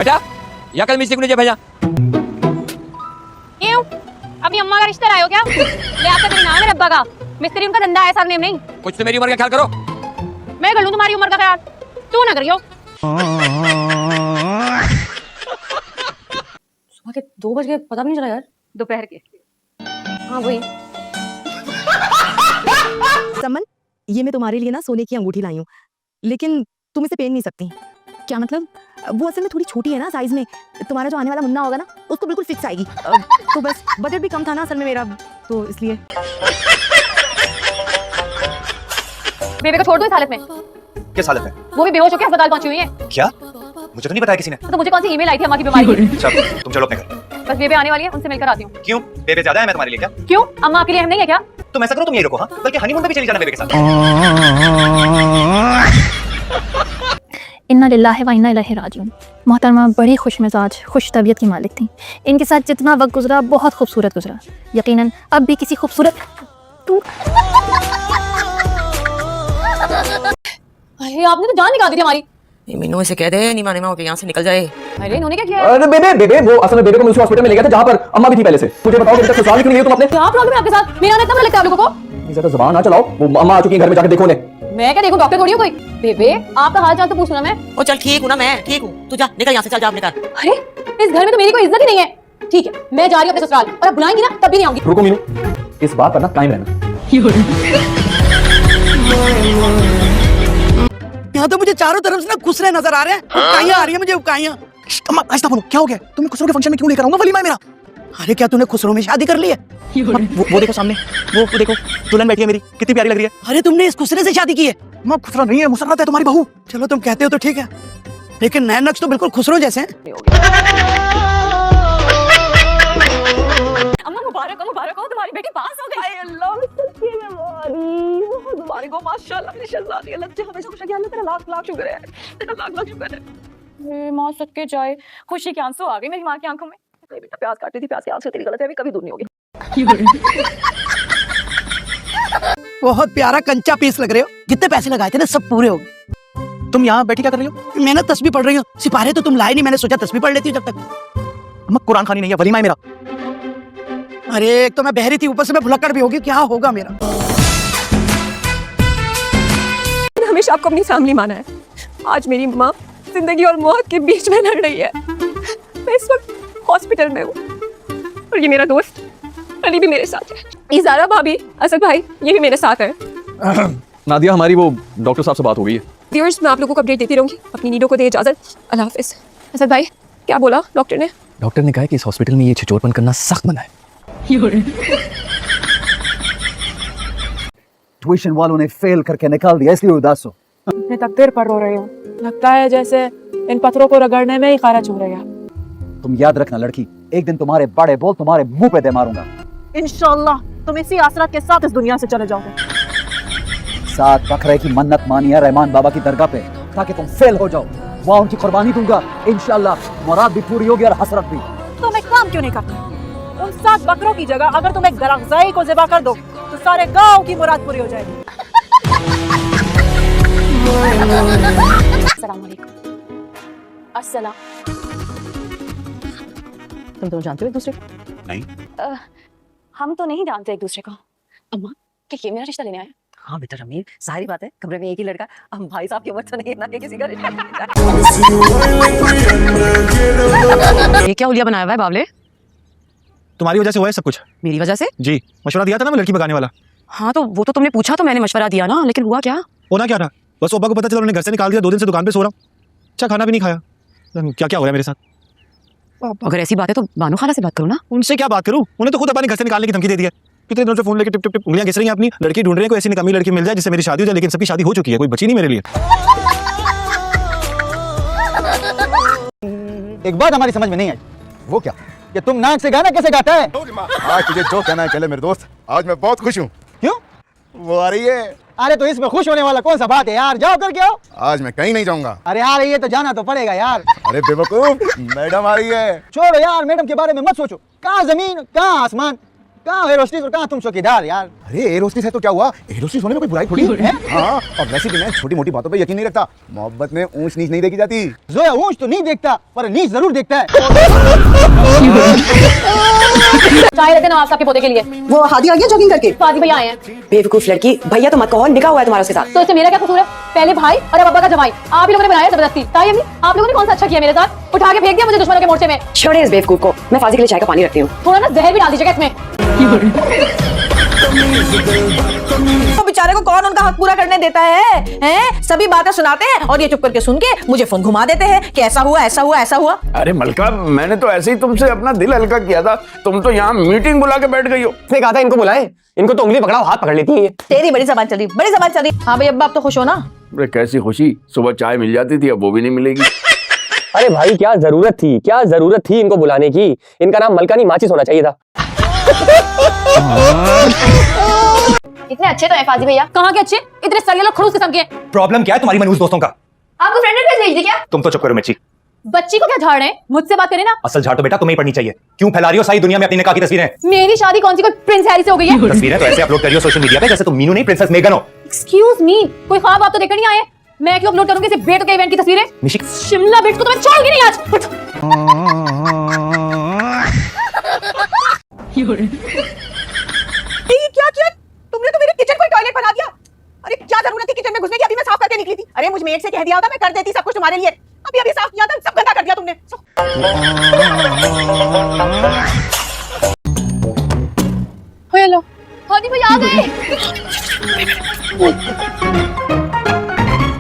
बेटा या कल मिस्त्री को नीचे भेजा। क्यों? अपनी अम्मा का रिश्ता लाए हो क्या? ले आपका तो नाम है रब्बा का। मिस्त्री उनका धंधा है, सरनेम नहीं। कुछ तो मेरी उम्र का ख्याल करो। मैं कर लूं तुम्हारी उम्र का ख्याल, तू ना करियो। सुबह के 2 बज गए, पता भी नहीं चला यार। दोपहर के। हाँ वही। समन, ये मैं तुम्हारे लिए ना सोने की अंगूठी लाई हूँ, लेकिन तुम इसे पहन नहीं सकती। क्या मतलब? वो असल में थोड़ी छोटी है ना साइज में। तुम्हारा जो आने वाला मुन्ना होगा ना, उसको बिल्कुल फिक्स आएगी। तो बस बजट भी कम था ना असल में मेरा, तो इसलिए। बेबे को छोड़ दो इस हालत में। किस हालत में? वो भी बेहोश होकर अस्पताल पहुंची हुई है। क्या? मुझे तो नहीं बताया किसी ने। तो मुझे कौन सी ईमेल आई थी अम्मा की बीमारी की? चलो तुम चलो अपने घर। बस बेबे आने वाली है, उनसे मिलकर आती हूँ। क्यों? बेबे ज्यादा है मैं तुम्हारे लिए क्या? क्यों? अम्मा आपके लिए अहम नहीं है क्या? तुम ऐसा करो, तुम यही रुको। हाँ, बल्कि हनीमून पे भी चली जाना बेबे के साथ। इन्ना लिल्लाहि व इन्ना इलैहि राजिऊन। मोहतरमा बड़ी खुश मिजाज, खुश तबीयत की मालिक थी। इनके साथ जितना वक्त गुजरा बहुत खूबसूरत गुजरा। यकीनन अब भी किसी खूबसूरत अरे आपने तो जान निकाल दी थी हमारी। मीनू से कह दे नीमा नीमा होके यहाँ से निकल जाए। अरे इन्होंने क्या किया? अरे बेबे बेबे वो असल में बेबे को मैं उस हॉस्पिटल में ले गया था जहाँ पर अम्मा भी थी पहले से। मुझे बताओ बेटा ससुराल क्यों नहीं है तुम अपने? क्या प्रॉब्लम है आपके साथ? मेरा आना कब लगता है आप लोगों को? ज्यादा जुबान ना चलाओ, वो अम्मा आ चुकी है, घर में जाके देखो उन्हें। मैं क्या देखूं, डॉक्टर थोड़ी हूं कोई। बेबे आपका हाल चाल तो पूछना मैं। ओ चल ठीक हूँ ना, मैं ठीक हूँ। तू जा निकल यहाँ से, चल जा अपने घर। अरे इस घर में तो मेरी कोई इज्जत ही नहीं है। ठीक है मैं जा रही हूं अपने ससुराल, और अब बुलाएंगी ना तब भी नहीं आऊंगी। रुको मीनू, इस बात पर ना कायम रहना। यहाँ तो मुझे चारों तरफ से ना खुसरे नजर आ रहे हैं। उकाइयां आ रही है मुझे, उकाइयां। अम्मा ऐसा बोलो, क्या हो गया? तुम्हें खुसरो के फंक्शन में क्यों लेकर आऊंगा? वलीमा है मेरा। अरे क्या तूने खुसरो में शादी कर ली है? वो देखो सामने, वो देखो दुल्हन बैठी है मेरी, कितनी प्यारी लग रही है। अरे तुमने इस खुसरे से शादी की है? अम्मा खुसरा नहीं है, मुसर्रत है तुम्हारी बहू। चलो तुम कहते हो तो ठीक है, लेकिन नैन नक्श तो बिल्कुल खुसरो जैसे हैं। अम्मा मुबारक हो, तुम्हारी बेटी पास हो गई। अल्लाह मुबारक हो, माशाल्लाह मेरी शहजादी। अल्लाह तुझे हमेशा खुश रखे। अल्लाह तेरा लाख लाख शुक्र है, तेरा लाख लाख शुक्र है। माँ सदके जाए, खुशी के आंसू आ गए मेरी माँ की आंखों में। बेटा प्याज काट रही थी, प्याज की आंख से तेरी गलत है, अभी कभी दूर नहीं होगी। बहुत प्यारा कंचा पीस लग रहे हो। जितने पैसे लगाए थे ना सब पूरे हो गए। तुम यहाँ बैठी क्या कर रही हो? मैं ना तस्बीह पढ़ रही हूँ। सिपारे तो तुम लाए नहीं, मैंने सोचा तस्बीह पढ़ लेती हूँ जब तक। अम्मा कुरान खानी नहीं है, वलीमा है मेरा। अरे एक तो मैं बहरी थी, ऊपर से मैं भुलक्कड़ भी होगी, क्या होगा मेरा? हमेशा आपको अपनी फैमिली माना है। आज मेरी माँ जिंदगी और मौत के बीच में लड़ रही है। मैं इस वक्त हॉस्पिटल में हूँ, और ये मेरा दोस्त अली भी मेरे साथ है। इज़ारा भाभी, असद भाई, ये भी मेरे साथ है। नादिया हमारी वो डॉक्टर साहब से बात हो गई है। व्यूअर्स मैं आप लोगों को अपडेट देती रहूंगी। अपनी नीडों को दे इजाजत। अल्लाह हाफिज। असद भाई क्या बोला डॉक्टर ने? डॉक्टर ने कहा कि इस हॉस्पिटल में ये छिछोरपन करना सख्त मना है। ट्यूशन वालों ने फेल करके निकाल दिया, इसलिए उदास हो। मैं तकदीर पर रो रही हूँ। लगता है जैसे इन पत्थरों को रगड़ने में ही खारा छू गया। तुम याद रखना लड़की, एक दिन तुम्हारे बड़े बोल तुम्हारे मुंह पे दे मारूंगा। इंशाल्लाह तुम इसी आसरत के साथ इस दुनिया से चले जाओगे। 7 बकरे की मन्नत मानी है रहमान बाबा की दरगाह पे, ताकि तुम फेल हो जाओ। वहाँ उनकी कुर्बानी दूंगा, इंशाल्लाह मुराद भी पूरी होगी और हसरत भी। तुम एक काम क्यों नहीं करते? उन 7 बकरों की जगह अगर तुम एक दरख्ज़ाई को ज़िबा कर दो तो सारे गांव की मुराद पूरी हो जाएगी। अस्सलाम वालेकुम। अस्सलाम। तुम दोनों जानते हो एक दूसरे को? नहीं। हम तो नहीं जानते एक दूसरे को। अम्मा क्या ये मेरा रिश्ता लेने आया? हाँ बेटा रमीर, सारी बात है। कमरे में एक ही लड़का, हम भाई साहब की उम्र तो नहीं है ना कि किसी का रिश्ता। ये क्या उलिया बनाया हुआ है बावले? तुम्हारी वजह से हुआ है सब कुछ। मेरी वजह से? जी, मशवरा दिया था ना मैं लड़की भगाने वाला। हाँ तो वो तो तुमने पूछा तो मैंने मशवरा दिया ना, लेकिन हुआ क्या? होना क्या था? बस ओबा को पता चला, उन्होंने घर से निकाल दिया। 2 दिन से दुकान पे सो रहा हूँ, अच्छा खाना भी नहीं खाया। क्या क्या हो रहा है मेरे साथ? अगर ऐसी बात है तो बानो खाला से बात करो ना। उनसे क्या बात करूं? उन्हें तो खुद अपने घर से निकालने की धमकी दे दी है। कितने दिनों से फोन लेके टिप टिप टिप उंगलियां घिस रही हैं अपनी। लड़की ढूंढ रहे हैं, कोई ऐसी निकम्मी लड़की मिल जाए जिससे मेरी शादी हो जाए, लेकिन सबकी शादी हो चुकी है, कोई बची नहीं मेरे लिए। एक बात हमारी समझ में नहीं आई। वो क्या? कि तुम नाक से गाना कैसे गाता है? आज तुझे जो कहना है कह ले मेरे दोस्त, आज मैं बहुत खुश हूँ। क्यों? वो आ रही है। अरे तो इसमें खुश होने वाला कौन सा बात है यार? जाओ करके आओ। आज मैं कहीं नहीं जाऊंगा। अरे यार ये तो जाना तो पड़ेगा यार। अरे बेवकूफ, मैडम आ रही है। छोड़ो यार, मैडम के बारे में मत सोचो। कहाँ जमीन कहाँ आसमान, कहाँ है रोशनी और कहाँ तुम चौकीदार यार? अरे एयर होस्टेस है तो क्या हुआ? एयर होस्टेस होने में कोई बुराई थोड़ी है। हाँ, और वैसे भी मैं छोटी मोटी बातों पे यकीन नहीं रखता। मोहब्बत में ऊंच नीच नहीं देखी जाती। जोया ऊंच तो नहीं देखता पर नीच जरूर देखता है। चाय रखे नवाब साहब के पोते के लिए। वो हादी आ गया जॉगिंग करके। फाजी भैया आए हैं। बेवकूफ लड़की, भैया तो मत कहो, निकाह हुआ है तुम्हारा उसके साथ। तो इससे मेरा क्या कसूर है? पहले भाई और अब अब्बा का जमाई। आप ही लोगों ने बनाया जबरदस्ती। ताई अम्मी, आप लोगों ने कौन सा अच्छा किया मेरे साथ? उठा के फेंक दिया मुझे दुश्मनों के मोर्चे में। छोड़े इस बेवकूफ को, मैं फाजी के लिए चाय का पानी रखती हूँ। थोड़ा ना जहर भी डाल दीजिएगा इसमें। तो बेचारे को कौन उनका हक पूरा करने देता है? हैं? सभी बातें सुनाते हैं और ये चुप करके सुन के मुझे फोन घुमा देते हैं कि ऐसा हुआ ऐसा हुआ ऐसा हुआ। अरे मलका, मैंने तो ऐसे ही तुमसे अपना दिल हल्का किया था, तुम तो यहाँ मीटिंग बुला के बैठ गई हो। उसने कहा था इनको बुलाएं, इनको तो उंगली पकड़ाओ, हाथ पकड़ लेती है ये। तेरी बड़ी जबान चल रही, बड़ी जबान चल रही। हाँ भाई अब्बा, आप तो खुश हो ना? अरे कैसी खुशी, सुबह चाय मिल जाती थी, अब वो भी नहीं मिलेगी। अरे भाई क्या जरूरत थी इनको बुलाने की? इनका नाम मलका नहीं माचिस होना चाहिए था। इतने अच्छे तो है फाजी भैया। कहाँ के अच्छे? इतने सरिये लोग खड़ूस किस्म के। प्रॉब्लम क्या है तुम्हारी मनहूस दोस्तों का? आपको फ्रेंड रिक्वेस्ट भेज दी क्या? तुम तो चुप करो मिर्ची। बच्ची को क्या झाड़ रहे हैं? मुझसे बात करें ना। असल झाड़ तो बेटा तुम्हें ही पढ़नी चाहिए। क्यों फैला रही हो सारी दुनिया में अपनी निकाह की तस्वीरें? मेरी शादी कौन सी कोई प्रिंस हैरी से हो गई है? तस्वीरें तो ऐसे अपलोड करियो सोशल मीडिया पे जैसे तुम मीनू नहीं प्रिंसेस मेगन हो। एक्सक्यूज मी, कोई ख्वाब आप तो देखकर नहीं आए? मैं क्यों अपलोड करूंगी सिर्फ बेटों के इवेंट की तस्वीरें? निशिक शिमला बिट्स को तो मैं छोड़ूंगी नहीं आज। ये क्या किया तुमने? तो मेरे किचन को टॉयलेट बना दिया। अरे क्या जरूरत थी किचन में घुसने की? अभी मैं साफ करके निकली थी। अरे मुझ मेड से कह दिया होता, मैं कर देती सब कुछ तुम्हारे लिए। अभी अभी साफ किया था, सब गंदा कर दिया तुमने। हेलो हादी भैया आ गए।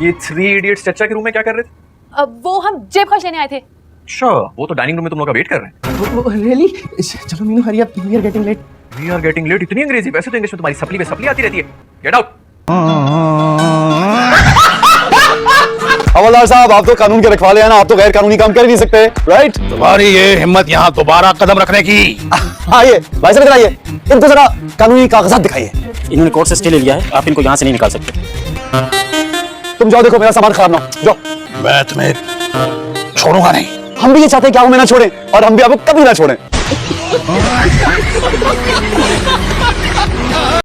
ये 3 इडियट्स चचा के रूम में क्या कर रहे थे? अब वो हम जेब खर्च लेने आए थे। अच्छा, वो तो डाइनिंग रूम में तुम लोग का वेट कर रहे हैं। रियली? चलो Meenu hurry up, we are getting late. We are getting late. इतनी अंग्रेजी? वैसे तो इंग्लिश में तुम्हारी सप्ली पे सप्ली आती रहती है। Get out. हवलदार साहब, आप तो कानून के रखवाले हैं ना, आप तो गैर कानूनी काम कर ही नहीं सकते, राइट? तुम्हारी ये हिम्मत यहाँ दोबारा कदम रखने की। आइए भाई साहब, इधर आइए, इनको जरा कानूनी कागजात दिखाइए। इन्होंने कोर्ट से स्टे ले लिया है, आप इनको यहाँ से नहीं निकाल सकते। तुम जाओ, देखो मेरा सामान खराब ना हो, जाओ। मैं तुम्हें छोड़ूंगा नहीं। हम भी ये चाहते हैं कि आप हमें ना छोड़ें और हम भी आपको कभी ना छोड़ें।